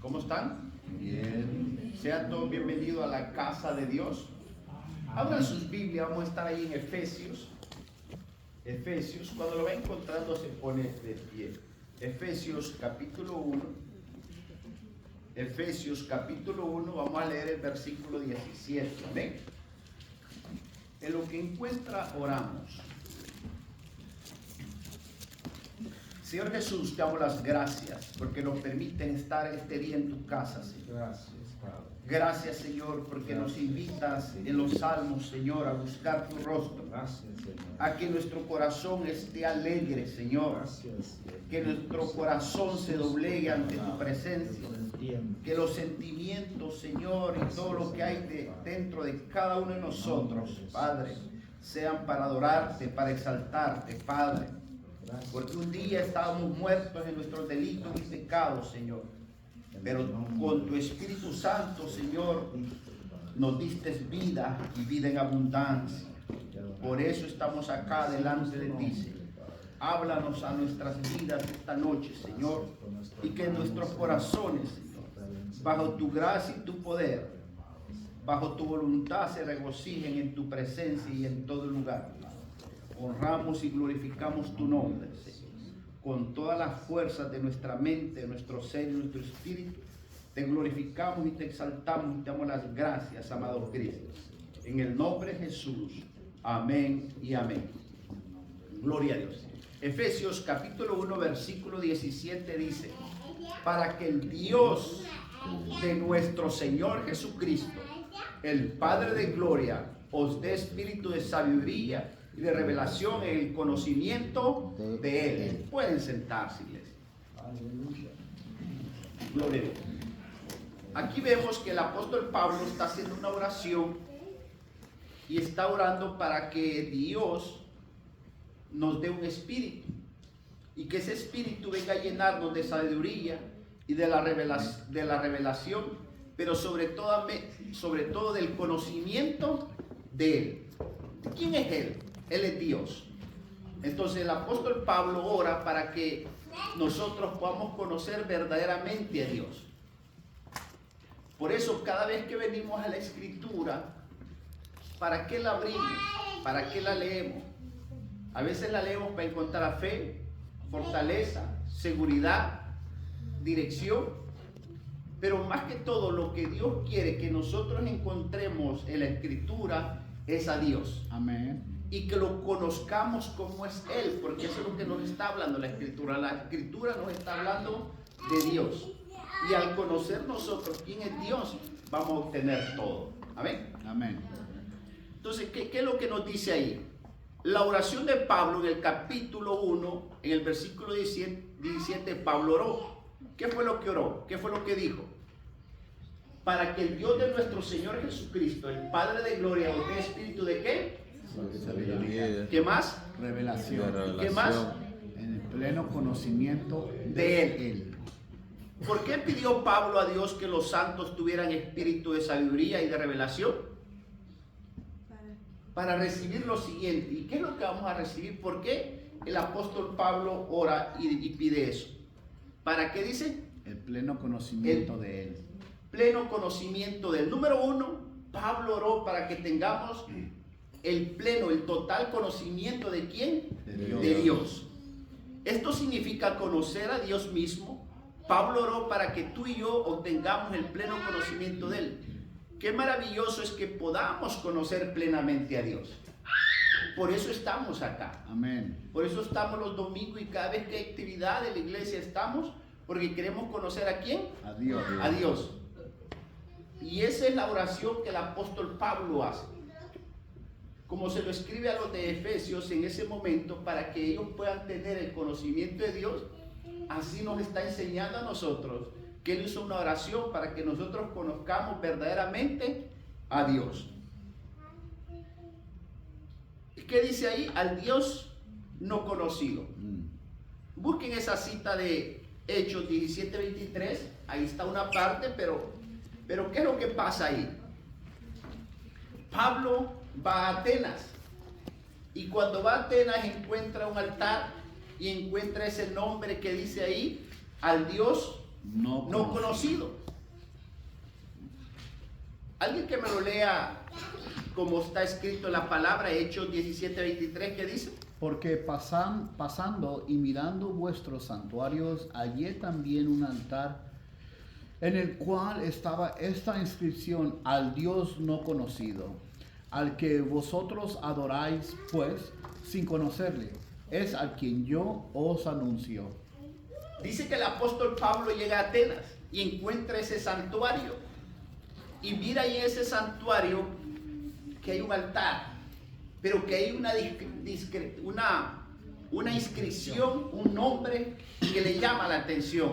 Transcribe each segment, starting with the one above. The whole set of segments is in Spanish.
¿Cómo están? Bien. Sean todos bienvenidos a la casa de Dios. Abran sus Biblias, vamos a estar ahí en Efesios. Efesios, cuando lo va encontrando se pone de pie. Efesios capítulo 1. Efesios capítulo 1, vamos a leer el versículo 17. Amén. En lo que encuentra, oramos. Señor Jesús, te damos las gracias porque nos permiten estar este día en tu casa, Señor. Gracias, Padre. Gracias, Señor, porque nos invitas en los salmos, Señor, a buscar tu rostro. Gracias, Señor. A que nuestro corazón esté alegre, Señor. Gracias, Señor. Que nuestro corazón se doblegue ante tu presencia. Que los sentimientos, Señor, y todo lo que hay dentro de cada uno de nosotros, Padre, sean para adorarte, para exaltarte, Padre. Porque un día estábamos muertos en nuestros delitos y pecados, Señor. Pero con tu Espíritu Santo, Señor, nos diste vida y vida en abundancia. Por eso estamos acá delante de ti, Señor. Háblanos a nuestras vidas esta noche, Señor. Y que nuestros corazones, Señor, bajo tu gracia y tu poder, bajo tu voluntad, se regocijen en tu presencia y en todo lugar. Honramos y glorificamos tu nombre, Señor. Con todas las fuerzas de nuestra mente, nuestro ser y nuestro espíritu, te glorificamos y te exaltamos y te damos las gracias, amado Cristo. En el nombre de Jesús. Amén y amén. Gloria a Dios. Efesios capítulo 1, versículo 17 dice: para que el Dios de nuestro Señor Jesucristo, el Padre de gloria, os dé espíritu de sabiduría y de revelación en el conocimiento de Él. Pueden sentarse, iglesia. Aleluya. Gloria a Dios. Aquí vemos que el apóstol Pablo está haciendo una oración y está orando para que Dios nos dé un espíritu y que ese espíritu venga a llenarnos de sabiduría y de la revelación, pero sobre todo del conocimiento de Él. ¿Quién es Él? Él es Dios. Entonces el apóstol Pablo ora para que nosotros podamos conocer verdaderamente a Dios. Por eso cada vez que venimos a la Escritura, ¿para qué la abrimos? ¿Para qué la leemos? A veces la leemos para encontrar fe, fortaleza, seguridad, dirección. Pero más que todo, lo que Dios quiere que nosotros encontremos en la Escritura es a Dios. Amén. Y que lo conozcamos como es Él, porque eso es lo que nos está hablando la Escritura. La Escritura nos está hablando de Dios. Y al conocer nosotros quién es Dios, vamos a obtener todo. Amén. Amén. Entonces, ¿qué es lo que nos dice ahí? La oración de Pablo en el capítulo 1, en el versículo 17, Pablo oró. ¿Qué fue lo que oró? ¿Qué fue lo que dijo? Para que el Dios de nuestro Señor Jesucristo, el Padre de gloria, os dé espíritu de ¿qué? Sabiduría. ¿Qué más? Revelación. ¿Qué más? En el pleno conocimiento De Él. ¿Por qué pidió Pablo a Dios que los santos tuvieran espíritu de sabiduría y de revelación? Para recibir lo siguiente. ¿Y qué es lo que vamos a recibir? ¿Por qué el apóstol Pablo ora y pide eso? ¿Para qué dice? el pleno conocimiento de Él. Pleno conocimiento del número uno. Pablo oró para que tengamos el pleno, el total conocimiento de ¿quién? De Dios. Esto significa conocer a Dios mismo. Pablo oró para que tú y yo obtengamos el pleno conocimiento de Él. Qué maravilloso es que podamos conocer plenamente a Dios. Por eso estamos acá. Amén. Por eso estamos los domingos y cada vez que hay actividad en la iglesia estamos, porque queremos conocer ¿a quién? A Dios. A Dios. Y esa es la oración que el apóstol Pablo hace. Como se lo escribe a los de Efesios en ese momento, para que ellos puedan tener el conocimiento de Dios, así nos está enseñando a nosotros que Él hizo una oración para que nosotros conozcamos verdaderamente a Dios. ¿Qué dice ahí? Al Dios no conocido. Busquen esa cita de Hechos 17:23. Ahí está una parte, pero ¿qué es lo que pasa ahí? Pablo va a Atenas y cuando va a Atenas encuentra un altar y encuentra ese nombre que dice ahí, al Dios no conocido. Alguien que me lo lea como está escrito en la palabra, Hechos 17:23, ¿qué dice? Porque pasando y mirando vuestros santuarios, hallé también un altar en el cual estaba esta inscripción: al Dios no conocido, al que vosotros adoráis, pues, sin conocerle, es a quien yo os anuncio. Dice que el apóstol Pablo llega a Atenas y encuentra ese santuario. Y mira ahí ese santuario que hay un altar, pero que hay una inscripción, un nombre que le llama la atención.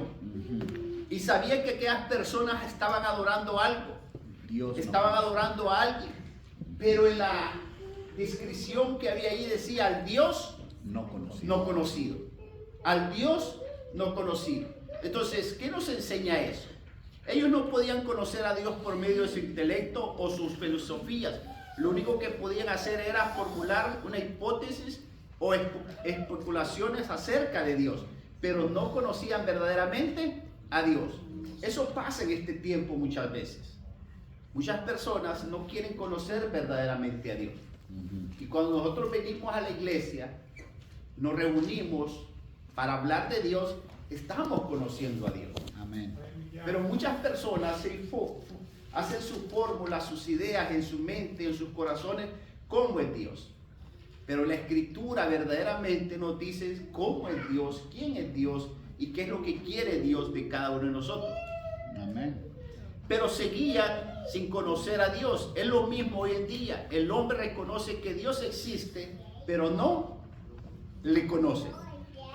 Y sabía que aquellas personas estaban adorando algo, estaban adorando a alguien, pero en la descripción que había ahí decía: al Dios no conocido. Al Dios no conocido. Entonces, ¿qué nos enseña eso? Ellos no podían conocer a Dios por medio de su intelecto o sus filosofías. Lo único que podían hacer era formular una hipótesis o especulaciones acerca de Dios, pero no conocían verdaderamente a Dios. Eso pasa en este tiempo muchas veces. Muchas personas no quieren conocer verdaderamente a Dios. Y cuando nosotros venimos a la iglesia, nos reunimos para hablar de Dios, estamos conociendo a Dios. Amén. Pero muchas personas hacen sus fórmulas, sus ideas en su mente, en sus corazones, cómo es Dios. Pero la Escritura verdaderamente nos dice cómo es Dios, quién es Dios y qué es lo que quiere Dios de cada uno de nosotros. Amén. Pero seguían sin conocer a Dios. Es lo mismo hoy en día. El hombre reconoce que Dios existe, pero no le conoce.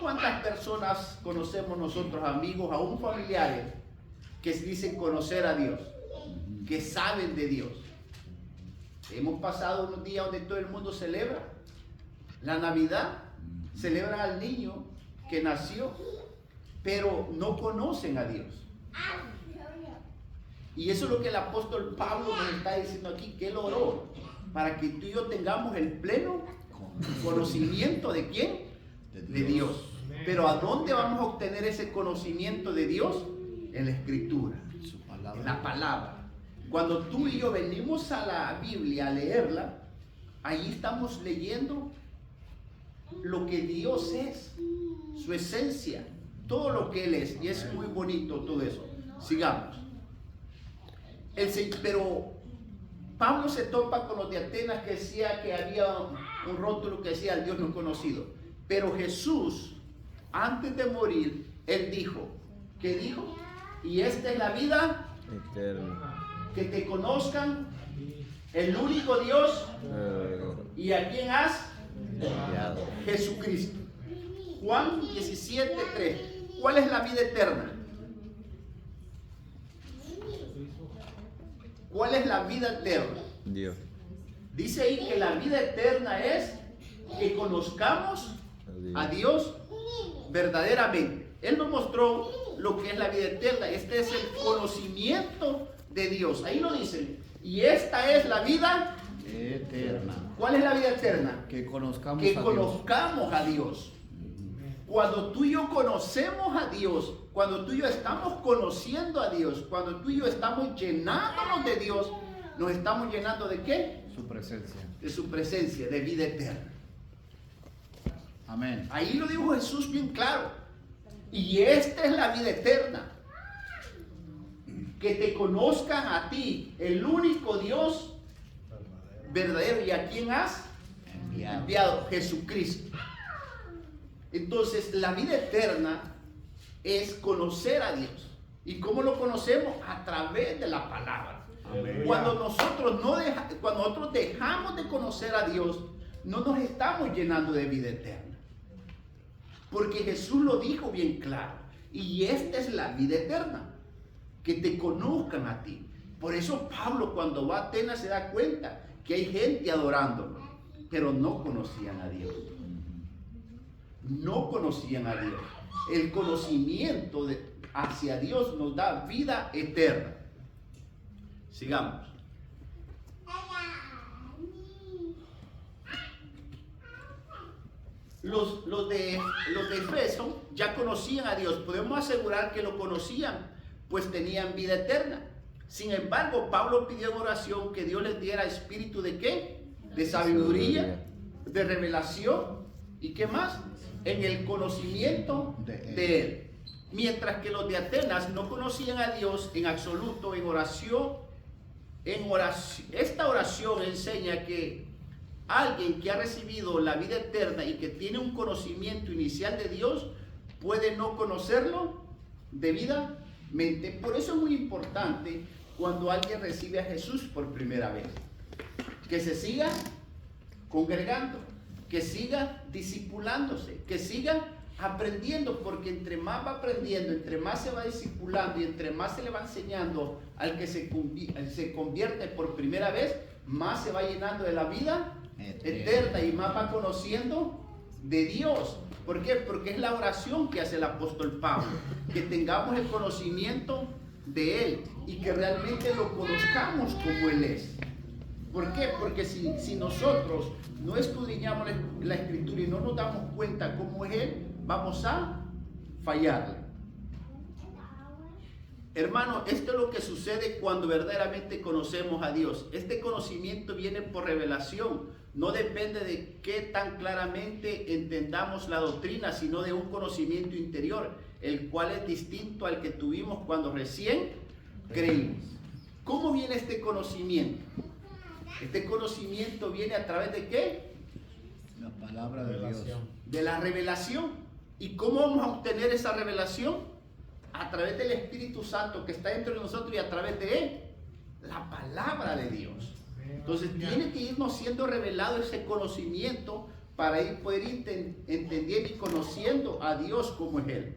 ¿Cuántas personas conocemos nosotros, amigos, aún familiares, que dicen conocer a Dios, que saben de Dios? Hemos pasado unos días donde todo el mundo celebra la Navidad, celebran al niño que nació, pero no conocen a Dios. Y eso es lo que el apóstol Pablo nos está diciendo aquí, que él oró para que tú y yo tengamos el pleno conocimiento de ¿quién? De Dios. Pero ¿a dónde vamos a obtener ese conocimiento de Dios? En la Escritura, en la palabra. Cuando tú y yo venimos a la Biblia a leerla, ahí estamos leyendo lo que Dios es, su esencia, todo lo que Él es. Y es muy bonito todo eso. Sigamos. Pero Pablo se topa con los de Atenas, que decía que había un rótulo que decía al Dios no conocido. Pero Jesús, antes de morir, Él dijo, ¿qué dijo? Y esta es la vida eterna, que te conozcan el único Dios y a quien has enviado, Jesucristo. Juan 17:3. ¿Cuál es la vida eterna? ¿Cuál es la vida eterna? Dios. Dice ahí que la vida eterna es que conozcamos a Dios verdaderamente. Él nos mostró lo que es la vida eterna. Este es el conocimiento de Dios. Ahí lo dicen. Y esta es la vida eterna. ¿Cuál es la vida eterna? Que conozcamos a Dios. Cuando tú y yo conocemos a Dios, cuando tú y yo estamos conociendo a Dios, cuando tú y yo estamos llenándonos de Dios, nos estamos llenando ¿de qué? Su presencia. De su presencia, de vida eterna. Amén. Ahí lo dijo Jesús bien claro. Y esta es la vida eterna. Que te conozcan a ti, el único Dios verdadero, y a quien has enviado, Jesucristo. Entonces, la vida eterna es conocer a Dios. ¿Y cómo lo conocemos? A través de la palabra. Amén. Cuando nosotros dejamos de conocer a Dios, no nos estamos llenando de vida eterna. Porque Jesús lo dijo bien claro. Y esta es la vida eterna, que te conozcan a ti. Por eso Pablo, cuando va a Atenas, se da cuenta que hay gente adorándolo, pero no conocían a Dios. No conocían a Dios. El conocimiento hacia Dios nos da vida eterna. Sigamos. Los de Efeso ya conocían a Dios. Podemos asegurar que lo conocían pues tenían vida eterna. Sin embargo, Pablo pidió en oración que Dios les diera espíritu ¿de qué? De sabiduría, de revelación y ¿qué más? En el conocimiento de Él. Mientras que los de Atenas no conocían a Dios en absoluto, en oración. Esta oración enseña que alguien que ha recibido la vida eterna y que tiene un conocimiento inicial de Dios puede no conocerlo debidamente. Por eso es muy importante cuando alguien recibe a Jesús por primera vez, que se siga congregando, que siga discipulándose, que siga aprendiendo, porque entre más va aprendiendo, entre más se va discipulando y entre más se le va enseñando al que se convierte por primera vez, más se va llenando de la vida eterna y más va conociendo de Dios. ¿Por qué? Porque es la oración que hace el apóstol Pablo, que tengamos el conocimiento de Él y que realmente lo conozcamos como Él es. ¿Por qué? Porque si nosotros no escudriñamos la Escritura y no nos damos cuenta cómo es Él, vamos a fallarle. Hermano, esto es lo que sucede cuando verdaderamente conocemos a Dios. Este conocimiento viene por revelación. No depende de qué tan claramente entendamos la doctrina, sino de un conocimiento interior, el cual es distinto al que tuvimos cuando recién creímos. ¿Cómo viene este conocimiento? Este conocimiento viene a través de ¿qué? La palabra de Dios. De la revelación. ¿Y cómo vamos a obtener esa revelación? A través del Espíritu Santo que está dentro de nosotros y a través de Él, la palabra de Dios. Entonces tiene que irnos siendo revelado ese conocimiento para poder ir entendiendo y conociendo a Dios como es Él.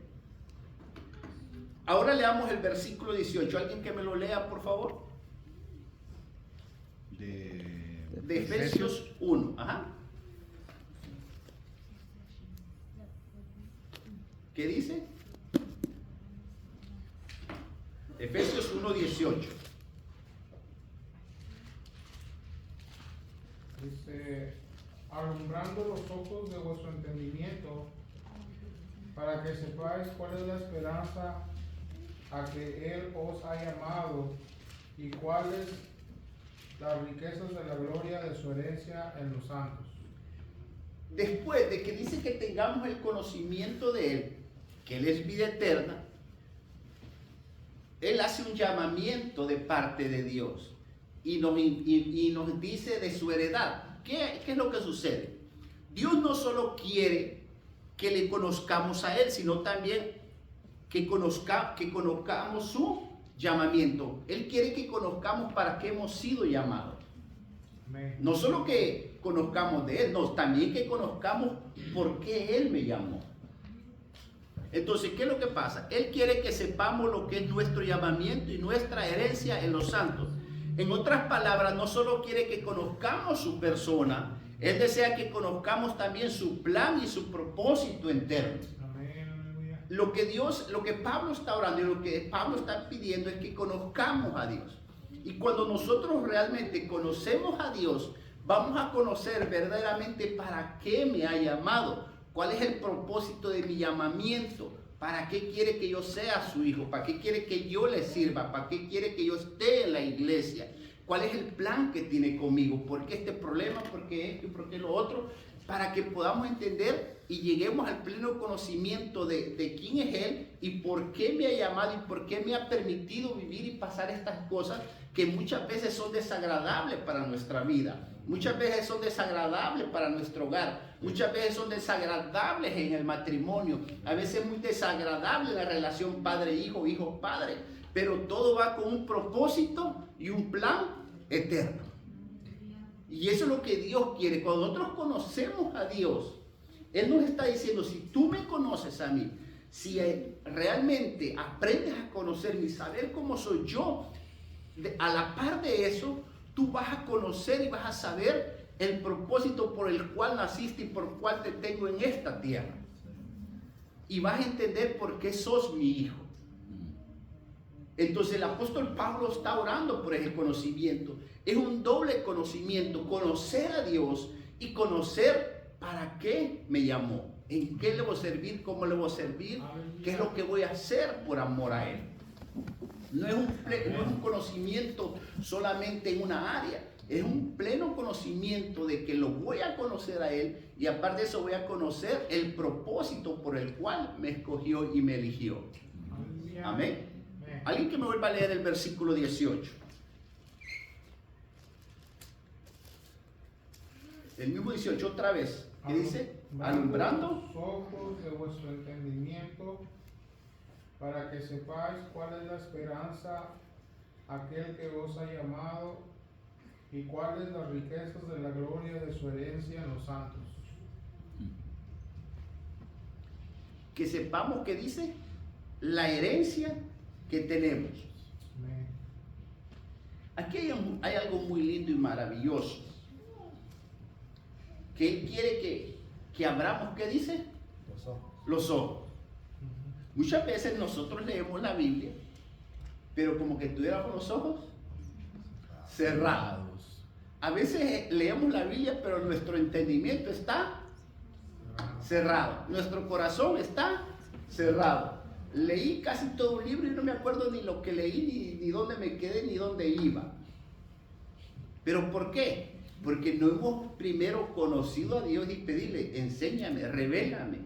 Ahora leamos el versículo 18. ¿Alguien que me lo lea, por favor? De Efesios 1. Ajá. ¿Qué dice? Efesios 1:18. Dice, alumbrando los ojos de vuestro entendimiento, para que sepáis cuál es la esperanza a que Él os ha llamado y cuáles las riquezas de la gloria de su herencia en los santos. Después de que dice que tengamos el conocimiento de Él, que Él es vida eterna, Él hace un llamamiento de parte de Dios y nos dice de su heredad. ¿Qué es lo que sucede? Dios no solo quiere que le conozcamos a Él, sino también que conozcamos su llamamiento. Él quiere que conozcamos para qué hemos sido llamados. No solo que conozcamos de Él, no, también que conozcamos por qué Él me llamó. Entonces, ¿qué es lo que pasa? Él quiere que sepamos lo que es nuestro llamamiento y nuestra herencia en los santos. En otras palabras, no solo quiere que conozcamos su persona, Él desea que conozcamos también su plan y su propósito eterno. Lo que Pablo está orando y lo que Pablo está pidiendo es que conozcamos a Dios. Y cuando nosotros realmente conocemos a Dios, vamos a conocer verdaderamente para qué me ha llamado. ¿Cuál es el propósito de mi llamamiento? ¿Para qué quiere que yo sea su hijo? ¿Para qué quiere que yo le sirva? ¿Para qué quiere que yo esté en la iglesia? ¿Cuál es el plan que tiene conmigo? ¿Por qué este problema? ¿Por qué esto y por qué lo otro? Para que podamos entender y lleguemos al pleno conocimiento de quién es Él y por qué me ha llamado y por qué me ha permitido vivir y pasar estas cosas que muchas veces son desagradables para nuestra vida. Muchas veces son desagradables para nuestro hogar. Muchas veces son desagradables en el matrimonio. A veces es muy desagradable la relación padre-hijo, hijo-padre. Pero todo va con un propósito y un plan eterno. Y eso es lo que Dios quiere. Cuando nosotros conocemos a Dios, Él nos está diciendo, si tú me conoces a mí, si realmente aprendes a conocerme y saber cómo soy yo, a la par de eso, tú vas a conocer y vas a saber el propósito por el cual naciste y por el cual te tengo en esta tierra. Y vas a entender por qué sos mi hijo. Entonces el apóstol Pablo está orando por ese conocimiento. Es un doble conocimiento, conocer a Dios y conocer para qué me llamó, en qué le voy a servir, cómo le voy a servir, qué es lo que voy a hacer por amor a Él. No es un conocimiento solamente en una área. Es un pleno conocimiento de que lo voy a conocer a Él y aparte de eso voy a conocer el propósito por el cual me escogió y me eligió. Amén. Alguien que me vuelva a leer el versículo 18. El mismo 18 otra vez. ¿Qué dice? Alumbrando los ojos de vuestro entendimiento para que sepáis cuál es la esperanza aquel que os ha llamado y cuáles las riquezas de la gloria de su herencia en los santos. que sepamos que dice la herencia que tenemos. Amén. Aquí hay algo muy lindo y maravilloso. Que Él quiere que abramos, ¿qué dice? Los ojos. Muchas veces nosotros leemos la Biblia, pero como que tuviéramos los ojos cerrados. A veces leemos la Biblia, pero nuestro entendimiento está cerrado. Nuestro corazón está cerrado. Leí casi todo un libro y no me acuerdo ni lo que leí, ni dónde me quedé, ni dónde iba. ¿Pero por qué? Porque no hemos primero conocido a Dios y pedirle, enséñame, revélame,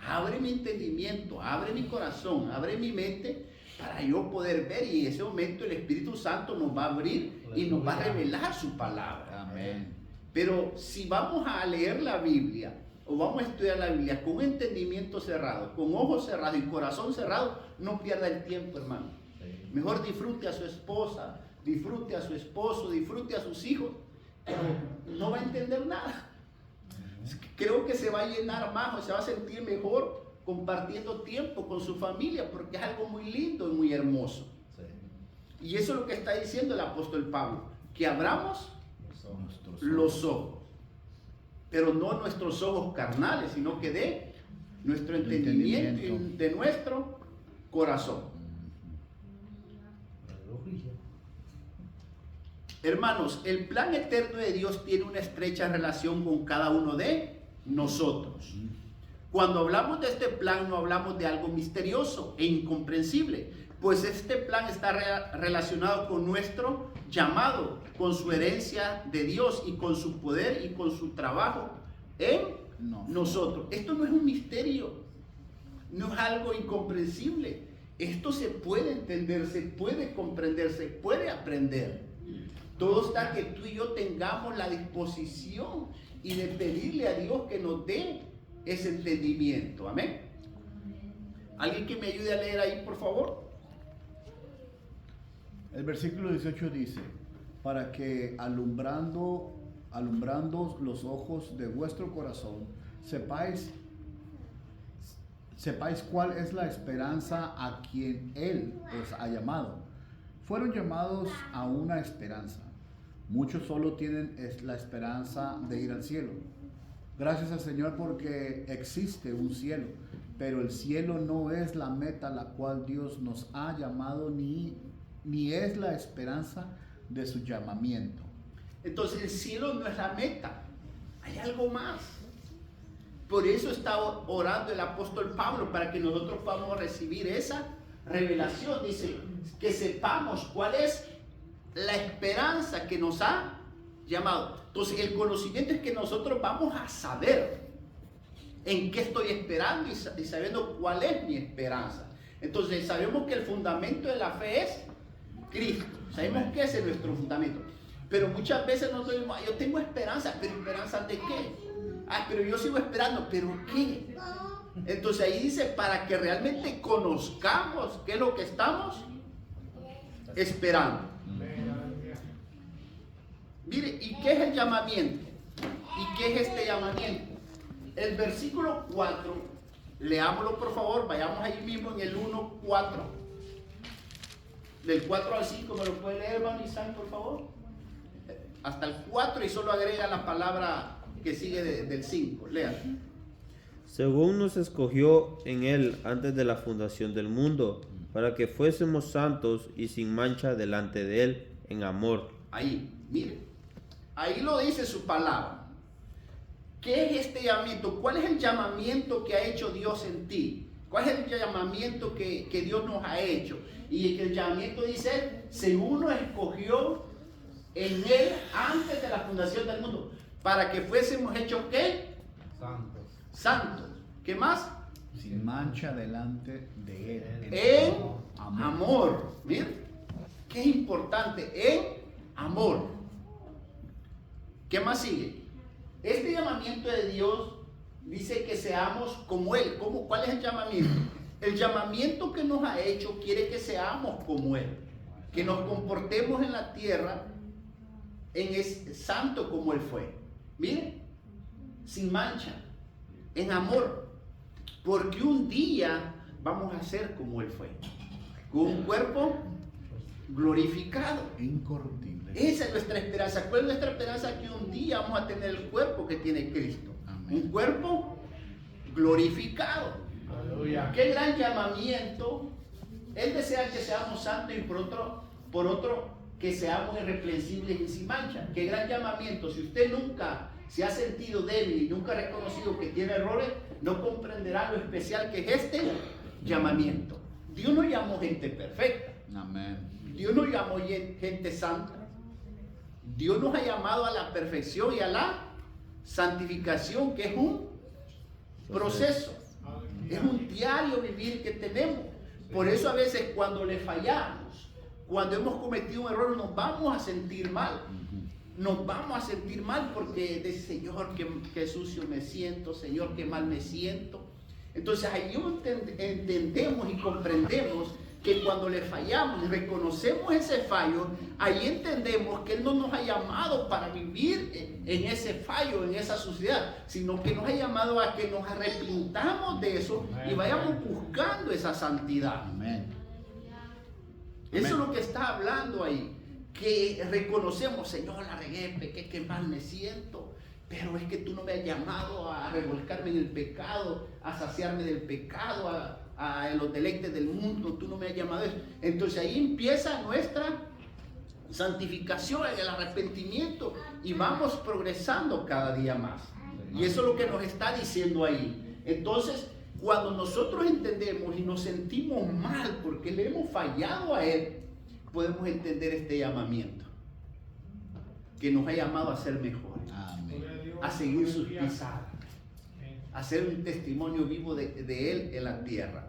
abre mi entendimiento, abre mi corazón, abre mi mente para yo poder ver, y en ese momento el Espíritu Santo nos va a abrir y nos va a revelar su palabra. Amén. Pero si vamos a leer la Biblia o vamos a estudiar la Biblia con entendimiento cerrado, con ojos cerrados y corazón cerrado, no pierda el tiempo, hermano. Mejor disfrute a su esposa, disfrute a su esposo, disfrute a sus hijos, pero no va a entender nada. Creo que se va a llenar más o se va a sentir mejor compartiendo tiempo con su familia, porque es algo muy lindo y muy hermoso. Y eso es lo que está diciendo el apóstol Pablo, que abramos los ojos, pero no nuestros ojos carnales, sino que de nuestro entendimiento y de nuestro corazón. Hermanos, el plan eterno de Dios tiene una estrecha relación con cada uno de nosotros. Cuando hablamos de este plan, no hablamos de algo misterioso e incomprensible, pues este plan está relacionado con nuestro llamado, con su herencia de Dios y con su poder y con su trabajo en nosotros. Esto no es un misterio, no es algo incomprensible. Esto se puede entender, se puede comprender, se puede aprender. Todo está que tú y yo tengamos la disposición y de pedirle a Dios que nos dé ese entendimiento. Amén. ¿Alguien que me ayude a leer ahí, por favor? El versículo 18 dice, para que alumbrando los ojos de vuestro corazón, sepáis cuál es la esperanza a quien Él os ha llamado. Fueron llamados a una esperanza. Muchos solo tienen la esperanza de ir al cielo. Gracias al Señor porque existe un cielo, pero el cielo no es la meta a la cual Dios nos ha llamado, ni es la esperanza de su llamamiento. Entonces el cielo no es la meta, hay algo más. Por eso está orando el apóstol Pablo, para que nosotros podamos recibir esa revelación. Dice que sepamos cuál es la esperanza que nos ha llamado. Entonces el conocimiento es que nosotros vamos a saber en qué estoy esperando y sabiendo cuál es mi esperanza. Entonces sabemos que el fundamento de la fe es Cristo. Sabemos que ese es nuestro fundamento. Pero muchas veces nosotros decimos, yo tengo esperanza, pero ¿esperanza de qué? Pero yo sigo esperando, ¿pero qué? Entonces ahí dice, para que realmente conozcamos qué es lo que estamos esperando. Mire, ¿y qué es el llamamiento? ¿Y qué es este llamamiento? El versículo 4, leámoslo por favor, vayamos ahí mismo en el 1:4. Del 4 al 5, ¿me lo puede leer, hermano Isaac, por favor? Hasta el 4 y solo agrega la palabra que sigue del 5. Lean. Según nos escogió en Él antes de la fundación del mundo, para que fuésemos santos y sin mancha delante de Él en amor. Ahí, mire, ahí lo dice su palabra. ¿Qué es este llamamiento? ¿Cuál es el llamamiento que ha hecho Dios en ti? ¿Cuál es el llamamiento que Dios nos ha hecho? Y que el llamamiento dice, según nos escogió en Él antes de la fundación del mundo, para que fuésemos hechos, ¿qué? Santos. Santos. ¿Qué más? Sin mancha delante de Él. En amor. Miren, qué importante, en amor. ¿Qué más sigue? Este llamamiento de Dios dice que seamos como Él. ¿Cuál es el llamamiento? El llamamiento que nos ha hecho quiere que seamos como Él, que nos comportemos en la tierra santo como Él fue. Miren, sin mancha, en amor, porque un día vamos a ser como Él fue, con un cuerpo glorificado. Incorruptible. Esa es nuestra esperanza. ¿Cuál es nuestra esperanza? Que un día vamos a tener el cuerpo que tiene Cristo. Amén. Un cuerpo glorificado. Aleluya. Qué gran llamamiento. Él desea que seamos santos y por otro que seamos irreprensibles y sin mancha. Qué gran llamamiento. Si usted nunca se ha sentido débil y nunca ha reconocido que tiene errores, no comprenderá lo especial que es este llamamiento. Dios no llamó gente perfecta. Amén. Dios no llamó gente santa. Dios nos ha llamado a la perfección y a la santificación, que es un proceso. Es un diario vivir que tenemos. Por eso a veces cuando le fallamos, cuando hemos cometido un error, nos vamos a sentir mal. Nos vamos a sentir mal porque dice, Señor, qué sucio me siento, Señor, qué mal me siento. Entonces ahí entendemos y comprendemos que cuando le fallamos y reconocemos ese fallo, ahí entendemos que Él no nos ha llamado para vivir en ese fallo, en esa suciedad, sino que nos ha llamado a que nos arrepintamos de eso y vayamos buscando esa santidad. Amén. Eso es lo que está hablando ahí, que reconocemos, Señor, la regué, pequé, qué mal me siento, pero es que tú no me has llamado a revolcarme en el pecado, a saciarme del pecado, a los deleites del mundo, tú no me has llamado a eso. Entonces ahí empieza nuestra santificación, el arrepentimiento, y vamos progresando cada día más. Y eso es lo que nos está diciendo ahí. Entonces, cuando nosotros entendemos y nos sentimos mal porque le hemos fallado a Él, podemos entender este llamamiento, que nos ha llamado a ser mejores, Amén. a seguir sus pisadas, a ser un testimonio vivo de Él en la tierra.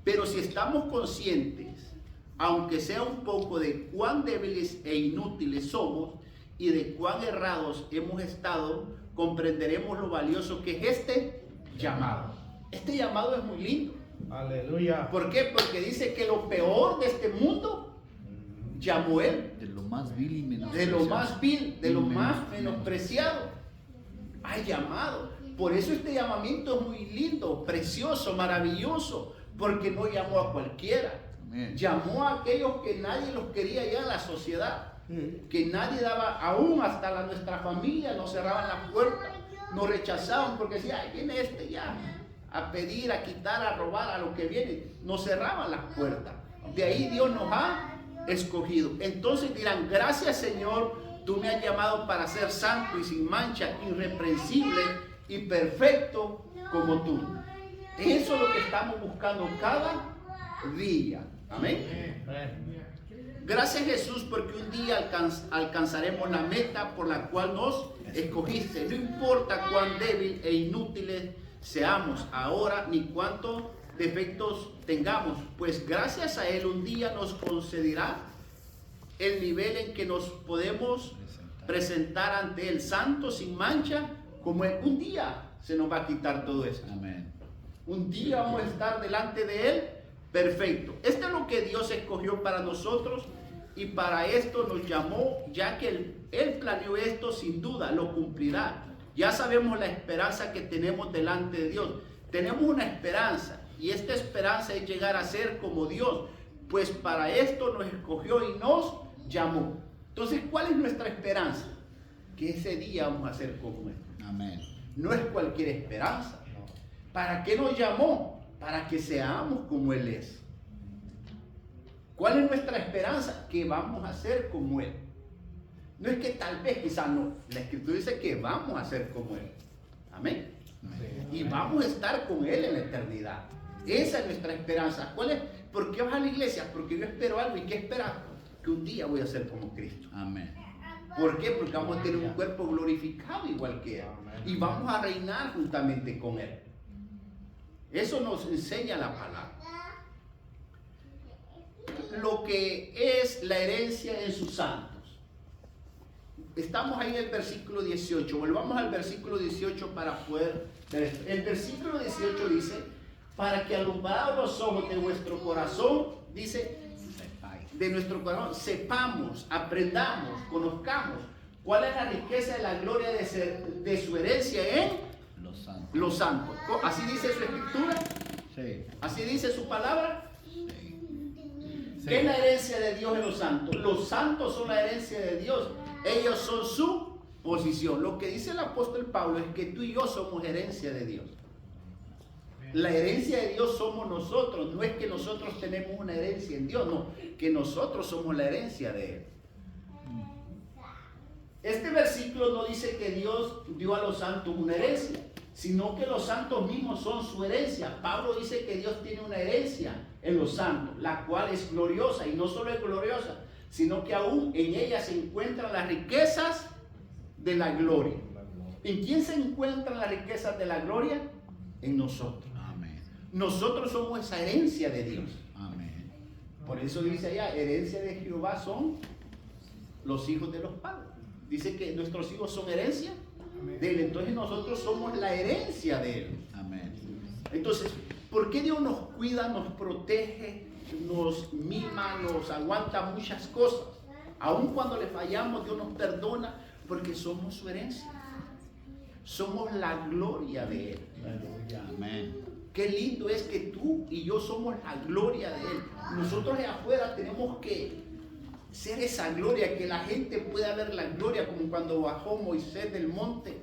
Pero si estamos conscientes, aunque sea un poco, de cuán débiles e inútiles somos y de cuán errados hemos estado, comprenderemos lo valioso que es este llamado. Este llamado es muy lindo. Aleluya. ¿Por qué? Porque dice que lo peor de este mundo llamó Él. De lo más vil y De menospreciado. lo más vil, de lo más menospreciado. Ha llamado. Por eso este llamamiento es muy lindo, precioso, maravilloso. Porque no llamó a cualquiera. Amén. Llamó a aquellos que nadie los quería ya en la sociedad. Que nadie daba, aún hasta nuestra familia nos cerraban las puertas. Nos rechazaban porque decían, ay, viene este ya a pedir, a quitar, a robar, a lo que viene. Nos cerraban las puertas. De ahí Dios nos ha escogido. Entonces dirán, gracias Señor, tú me has llamado para ser santo y sin mancha, irreprensible y perfecto como tú. Eso es lo que estamos buscando cada día. Amén. Gracias Jesús, porque un día alcanzaremos la meta por la cual nos escogiste. No importa cuán débil e inútiles seamos ahora, ni cuántos defectos tengamos, pues gracias a Él un día nos concederá el nivel en que nos podemos presentar ante Él, santo, sin mancha, como Él. Un día se nos va a quitar todo esto. Amén. Un día vamos a estar delante de Él perfecto. Esto es lo que Dios escogió para nosotros y para esto nos llamó, ya que Él planeó esto, sin duda lo cumplirá. Ya sabemos la esperanza que tenemos delante de Dios. Tenemos una esperanza y esta esperanza es llegar a ser como Dios, pues para esto nos escogió y nos llamó. Entonces, ¿cuál es nuestra esperanza? Que ese día vamos a ser como Él. Amén. No es cualquier esperanza. ¿Para qué nos llamó? Para que seamos como Él es. ¿Cuál es nuestra esperanza? Que vamos a ser como Él. No es que tal vez, quizás no. La Escritura dice que vamos a ser como Él. Amén. Y vamos a estar con Él en la eternidad. Esa es nuestra esperanza. ¿Cuál es? ¿Por qué vas a la iglesia? Porque yo espero algo. ¿Y qué esperas? Que un día voy a ser como Cristo. Amén. ¿Por qué? Porque vamos a tener un cuerpo glorificado igual que Él. Y vamos a reinar juntamente con Él. Eso nos enseña la palabra. Lo que es la herencia en sus santos. Estamos ahí en el versículo 18. Volvamos al versículo 18 para poder ver esto. El versículo 18 dice: para que alumbrados los ojos de vuestro corazón, dice, de nuestro corazón, sepamos, aprendamos, conozcamos cuál es la riqueza de la gloria de su herencia en los santos. ¿Así dice su escritura? Sí. ¿Así dice su palabra? Sí. ¿Qué es la herencia de Dios en los santos? Los santos son la herencia de Dios. Ellos son su posición. Lo que dice el apóstol Pablo es que tú y yo somos herencia de Dios. La herencia de Dios somos nosotros. No es que nosotros tenemos una herencia en Dios, no, que nosotros somos la herencia de Él. Este versículo no dice que Dios dio a los santos una herencia, sino que los santos mismos son su herencia. Pablo dice que Dios tiene una herencia en los santos, la cual es gloriosa, y no solo es gloriosa, sino que aún en ella se encuentran las riquezas de la gloria. ¿En quién se encuentran las riquezas de la gloria? En nosotros. Amén. Nosotros somos esa herencia de Dios. Amén. Por eso dice allá, herencia de Jehová son los hijos de los padres. Dice que nuestros hijos son herencia de Él. Entonces nosotros somos la herencia de Él. Amén. Entonces, ¿por qué Dios nos cuida, nos protege, nos mima, nos aguanta muchas cosas? Aun cuando le fallamos, Dios nos perdona porque somos su herencia. Somos la gloria de Él. Amén. Qué lindo es que tú y yo somos la gloria de Él. Nosotros de afuera tenemos que ser esa gloria, que la gente pueda ver la gloria, como cuando bajó Moisés del monte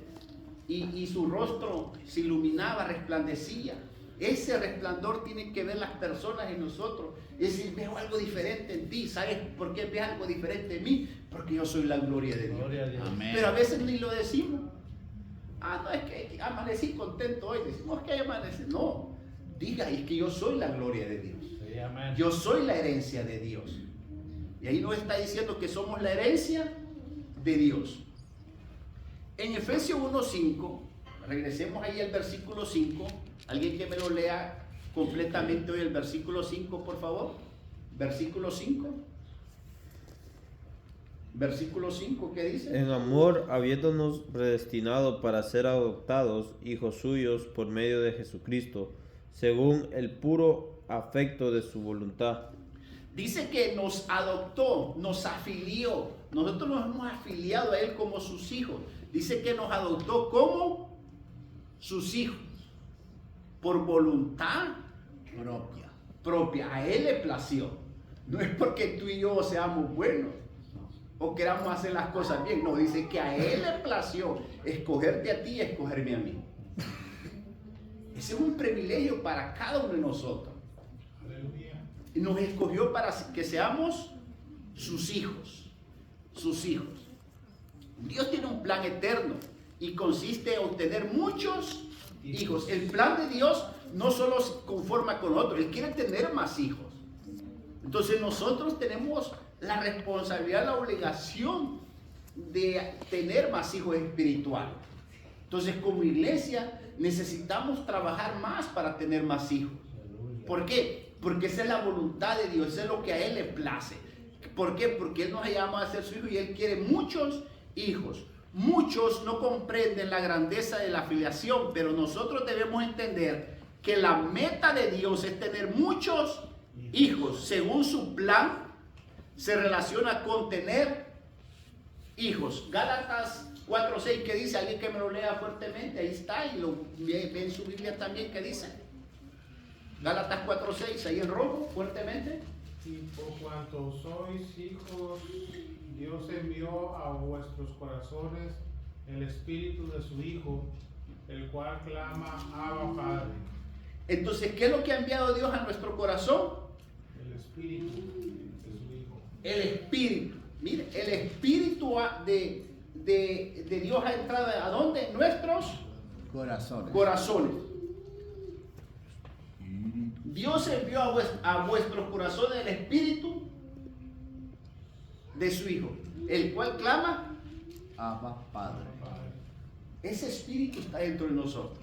y su rostro se iluminaba, resplandecía. Ese resplandor tiene que ver las personas en nosotros. Es decir, veo algo diferente en ti. ¿Sabes por qué ves algo diferente en mí? Porque yo soy la gloria de Dios. Amén. Pero a veces ni lo decimos. Ah, no, es que amanecí contento hoy. Decimos que amanecí. No, diga, es que yo soy la gloria de Dios. Sí, amén. Yo soy la herencia de Dios. Y ahí nos está diciendo que somos la herencia de Dios. En Efesios 1:5, regresemos ahí al versículo 5. Alguien que me lo lea completamente hoy el versículo 5, por favor. Versículo 5. Versículo 5, ¿qué dice? En amor, habiéndonos predestinado para ser adoptados hijos suyos por medio de Jesucristo, según el puro afecto de su voluntad. Dice que nos adoptó, nos afilió. Nosotros nos hemos afiliado a Él como sus hijos. Dice que nos adoptó como sus hijos. Por voluntad propia. A Él le plació. No es porque tú y yo seamos buenos o queramos hacer las cosas bien. No, dice que a Él le plació escogerte a ti y escogerme a mí. Ese es un privilegio para cada uno de nosotros. Y nos escogió para que seamos sus hijos. Sus hijos. Dios tiene un plan eterno y consiste en obtener muchos hijos. El plan de Dios no solo se conforma con otros, Él quiere tener más hijos. Entonces nosotros tenemos la responsabilidad, la obligación de tener más hijos espirituales. Entonces como iglesia necesitamos trabajar más para tener más hijos. ¿Por qué? Porque esa es la voluntad de Dios, eso es lo que a Él le place. ¿Por qué? Porque Él nos ha llamado a ser su hijo y Él quiere muchos hijos. Muchos no comprenden la grandeza de la filiación, pero nosotros debemos entender que la meta de Dios es tener muchos hijos. Según su plan, se relaciona con tener hijos. Gálatas 4:6, ¿qué dice? Alguien que me lo lea fuertemente, ahí está, y lo ve en su Biblia también, ¿qué dice? Gálatas 4:6, ahí en rojo, fuertemente. Y por cuanto sois hijos, Dios envió a vuestros corazones el espíritu de su Hijo, el cual clama, Abba, Padre. Entonces, ¿qué es lo que ha enviado Dios a nuestro corazón? El espíritu de su Hijo. El espíritu. Mire, el espíritu de Dios ha entrado ¿a dónde? En nuestros corazones. Dios envió a vuestros corazones el espíritu de su Hijo, el cual clama, Abba, Padre. ese espíritu está dentro de nosotros.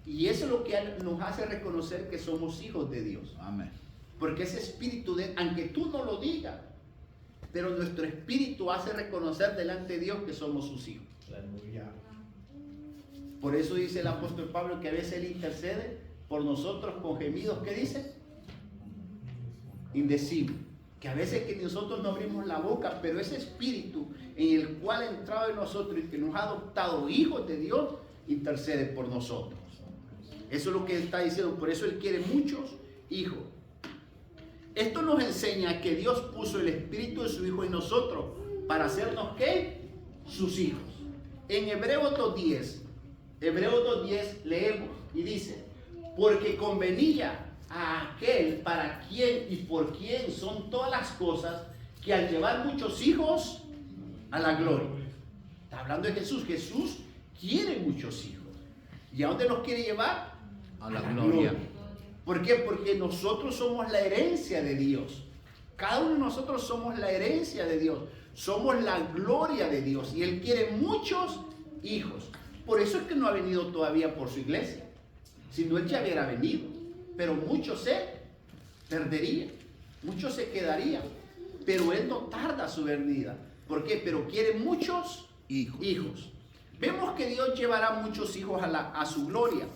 Y eso es lo que nos hace reconocer que somos hijos de Dios. Amén. Porque ese espíritu, aunque tú no lo digas, pero nuestro espíritu hace reconocer delante de Dios que somos sus hijos. Por eso dice el apóstol Pablo que a veces Él intercede por nosotros con gemidos, ¿qué dice? Indecibles. Que a veces que nosotros no abrimos la boca, pero ese espíritu en el cual ha entrado en nosotros y que nos ha adoptado hijos de Dios, intercede por nosotros. Eso es lo que Él está diciendo. Por eso Él quiere muchos hijos. Esto nos enseña que Dios puso el espíritu de su Hijo en nosotros para hacernos, ¿qué? Sus hijos. En Hebreos 2.10 leemos y dice: porque convenía a aquel para quien y por quien son todas las cosas, que al llevar muchos hijos a la gloria. Está hablando de Jesús. Jesús quiere muchos hijos. ¿Y a dónde nos quiere llevar? A la gloria. ¿Por qué? Porque nosotros somos la herencia de Dios. Cada uno de nosotros somos la herencia de Dios. Somos la gloria de Dios. Y Él quiere muchos hijos. Por eso es que no ha venido todavía por su iglesia. Si no, Él ya hubiera venido. Pero muchos se perderían. Muchos se quedarían. Pero Él no tarda su venida. ¿Por qué? Pero quiere muchos hijos. Vemos que Dios llevará muchos hijos a su gloria.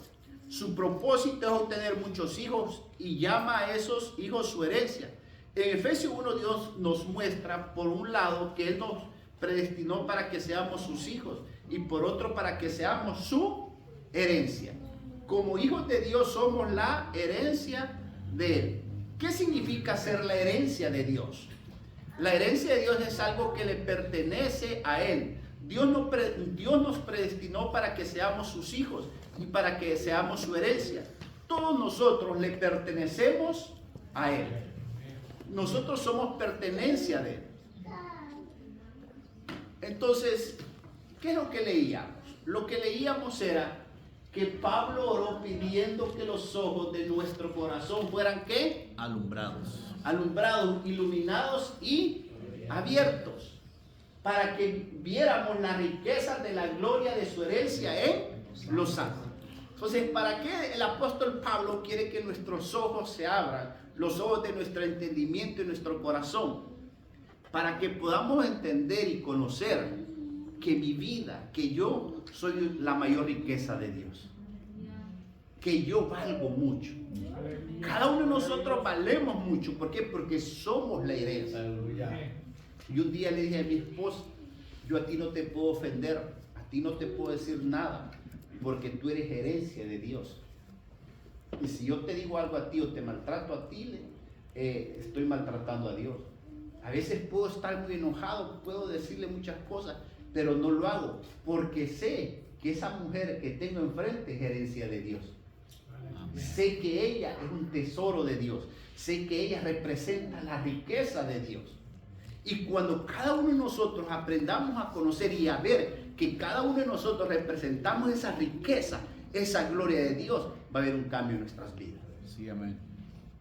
Su propósito es obtener muchos hijos y llama a esos hijos su herencia. En Efesios 1 Dios nos muestra por un lado que Él nos predestinó para que seamos sus hijos y por otro para que seamos su herencia. Como hijos de Dios somos la herencia de Él. ¿Qué significa ser la herencia de Dios? La herencia de Dios es algo que le pertenece a Él. Dios nos predestinó para que seamos sus hijos y para que seamos su herencia. Todos nosotros le pertenecemos a Él. Nosotros somos pertenencia de Él. Entonces, ¿qué es lo que leíamos? Lo que leíamos era que Pablo oró pidiendo que los ojos de nuestro corazón fueran ¿qué? Alumbrados. Alumbrados, iluminados y abiertos, para que viéramos la riqueza de la gloria de su herencia en los santos. Entonces, ¿para qué el apóstol Pablo quiere que nuestros ojos se abran? Los ojos de nuestro entendimiento y nuestro corazón. Para que podamos entender y conocer que mi vida, que yo soy la mayor riqueza de Dios. Que yo valgo mucho. Cada uno de nosotros valemos mucho. ¿Por qué? Porque somos la herencia. Y un día le dije a mi esposa: yo a ti no te puedo ofender, a ti no te puedo decir nada, porque tú eres herencia de Dios. Y si yo te digo algo a ti o te maltrato a ti, estoy maltratando a Dios. A veces puedo estar muy enojado, puedo decirle muchas cosas, pero no lo hago, porque sé que esa mujer que tengo enfrente es herencia de Dios. Amén. Sé que ella es un tesoro de Dios. Sé que ella representa la riqueza de Dios. Y cuando cada uno de nosotros aprendamos a conocer y a ver que cada uno de nosotros representamos esa riqueza, esa gloria de Dios, va a haber un cambio en nuestras vidas. Sí, amén.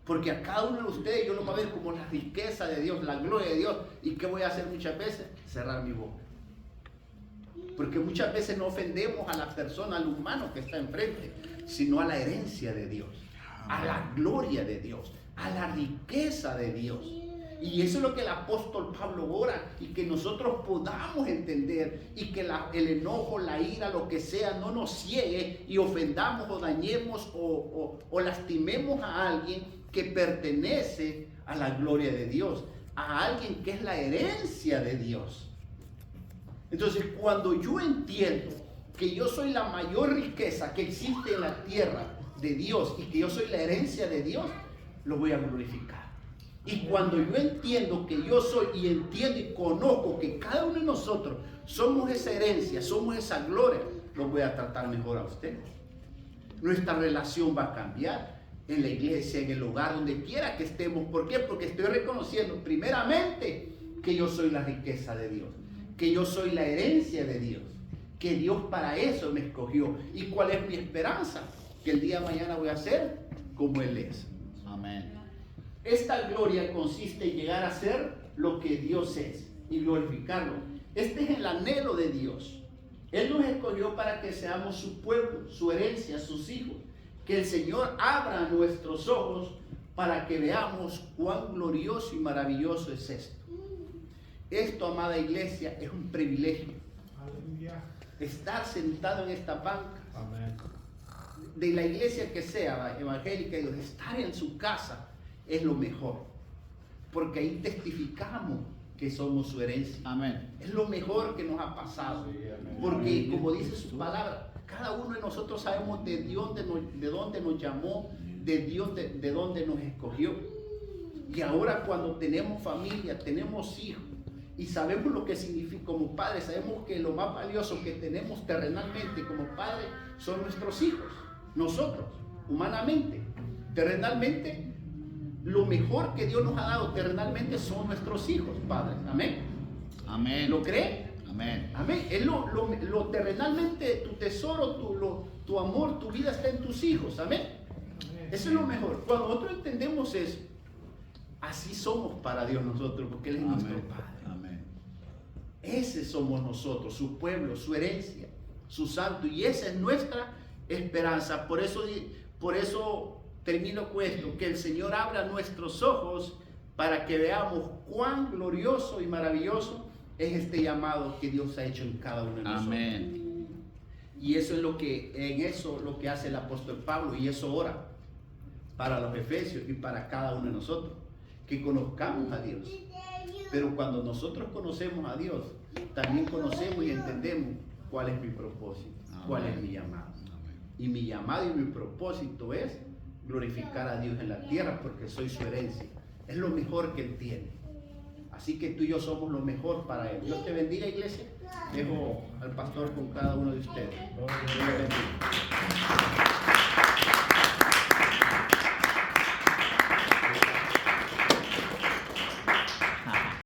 Porque a cada uno de ustedes yo lo voy a ver como la riqueza de Dios, la gloria de Dios. ¿Y qué voy a hacer muchas veces? Cerrar mi boca. Porque muchas veces no ofendemos a la persona, al humano que está enfrente, sino a la herencia de Dios, a la gloria de Dios, a la riqueza de Dios. Y eso es lo que el apóstol Pablo ora, y que nosotros podamos entender, y que el enojo, la ira, lo que sea, no nos ciegue y ofendamos o dañemos o lastimemos a alguien que pertenece a la gloria de Dios, a alguien que es la herencia de Dios. Entonces, cuando yo entiendo que yo soy la mayor riqueza que existe en la tierra de Dios y que yo soy la herencia de Dios, lo voy a glorificar. Y cuando yo entiendo que yo soy, y entiendo y conozco que cada uno de nosotros somos esa herencia, somos esa gloria, lo voy a tratar mejor a usted. Nuestra relación va a cambiar en la iglesia, en el hogar, donde quiera que estemos. ¿Por qué? Porque estoy reconociendo primeramente que yo soy la riqueza de Dios, que yo soy la herencia de Dios, que Dios para eso me escogió. ¿Y cuál es mi esperanza? Que el día de mañana voy a ser como Él es. Amén. Esta gloria consiste en llegar a ser lo que Dios es y glorificarlo. Este es el anhelo de Dios. Él nos escogió para que seamos su pueblo, su herencia, sus hijos. Que el Señor abra nuestros ojos para que veamos cuán glorioso y maravilloso es esto. Esto, amada iglesia, es un privilegio. Aleluya. Estar sentado en esta banca Amén. de la iglesia que sea evangélica y de estar en su casa es lo mejor, porque ahí testificamos que somos su herencia. Amén. Es lo mejor que nos ha pasado, porque como dice su palabra, cada uno de nosotros sabemos de dónde nos llamó, de Dios, de dónde nos escogió. Y ahora cuando tenemos familia, tenemos hijos, y sabemos lo que significa como padres, sabemos que lo más valioso que tenemos terrenalmente como padres son nuestros hijos, nosotros, humanamente. Terrenalmente, lo mejor que Dios nos ha dado terrenalmente son nuestros hijos, padres. Amén. Amén. ¿Lo cree? Amén. Amén. Es lo terrenalmente, tu tesoro, tu amor, tu vida está en tus hijos. Amén. Eso es lo mejor. Cuando nosotros entendemos eso, así somos para Dios nosotros, porque Él es nuestro Padre. Amén. Ese somos nosotros, su pueblo, su herencia, su santo, y esa es nuestra esperanza. Por eso termino con esto, que el Señor abra nuestros ojos para que veamos cuán glorioso y maravilloso es este llamado que Dios ha hecho en cada uno de nosotros. Amén. Y eso es lo que hace el apóstol Pablo, y eso ora para los efesios y para cada uno de nosotros, que conozcamos a Dios. Pero cuando nosotros conocemos a Dios, también conocemos y entendemos cuál es mi propósito, cuál es mi llamado. Y mi llamado y mi propósito es glorificar a Dios en la tierra, porque soy su herencia. Es lo mejor que Él tiene. Así que tú y yo somos lo mejor para Él. Dios te bendiga, iglesia. Dejo al pastor con cada uno de ustedes.